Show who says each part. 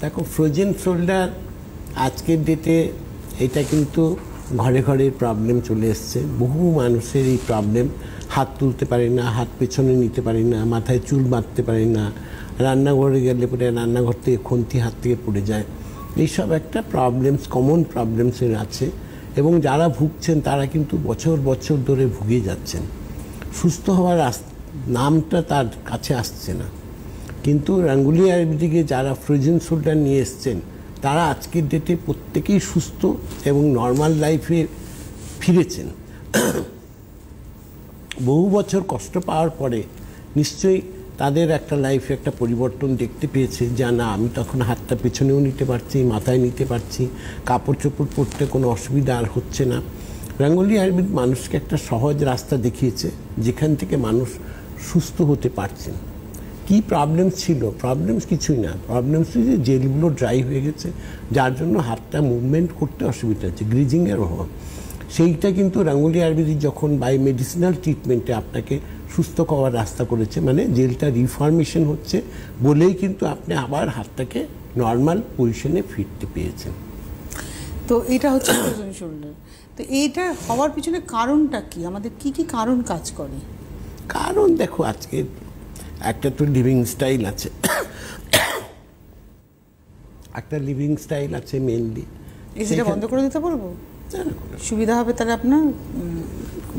Speaker 1: দেখো frozen shoulder আজকের ডেটে এটা কিন্তু ঘরে ঘরে প্রবলেম চলে এসছে। বহু মানুষের এই প্রবলেম, হাত তুলতে পারে না, হাত পেছনে নিতে পারে না, মাথায় চুল বাঁধতে পারে না, রান্নাঘরে গেলে পরে রান্নাঘর থেকে খুন্তি হাত থেকে পড়ে যায়। এইসব একটা প্রবলেমস, কমন প্রবলেমসের আছে, এবং যারা ভুগছেন তারা কিন্তু বছর বছর ধরে ভুগে যাচ্ছেন। সুস্থ হওয়ার নামটা তার কাছে আসছে না। কিন্তু গাঙ্গুলি আয়ুর্বেদিকে যারা ফ্রোজেন শোল্ডার নিয়ে এসছেন তারা আজকের ডেটে প্রত্যেকেই সুস্থ এবং নর্মাল লাইফে ফিরেছেন। বহু বছর কষ্ট পাওয়ার পরে নিশ্চয়ই তাদের একটা লাইফে একটা পরিবর্তন দেখতে পেয়েছে, যা না আমি তখন হাতটা পেছনেও নিতে পারছি, মাথায় নিতে পারছি, কাপড় চোপড় পরতে কোনো অসুবিধা আর হচ্ছে না। গাঙ্গুলি আয়ুর্বেদ মানুষকে একটা সহজ রাস্তা দেখিয়েছে যেখান থেকে মানুষ সুস্থ হতে পারছেন। কি প্রবলেমস ছিল? প্রবলেমস কিছুই না, প্রবলেমস যে জেলগুলো ড্রাই হয়ে গেছে, যার জন্য হাতটা মুভমেন্ট করতে অসুবিধা হচ্ছে, গ্রিজিংয়ের অভাব। সেইটা কিন্তু গাঙ্গুলি আয়ুর্বেদিক যখন বাই মেডিসিনাল ট্রিটমেন্টে আপনাকে সুস্থ করার রাস্তা করেছে, মানে জেলটা রিফর্মেশন হচ্ছে বলেই কিন্তু আপনি আবার হাতটাকে নর্মাল পজিশনে ফিরতে পেয়েছেন।
Speaker 2: তো এটা হচ্ছে ফ্রোজেন শোল্ডার। তো এইটা হওয়ার পিছনে কারণটা কি? আমাদের কি কি কারণ কাজ করে?
Speaker 1: কারণ দেখো, আজকে একটা তো লিভিং স্টাইল আছে, একটা লিভিং স্টাইল আছে মেনলি।
Speaker 2: এসিটা বন্ধ করে দিতে বলবো? সুবিধা হবে তাহলে আপনার?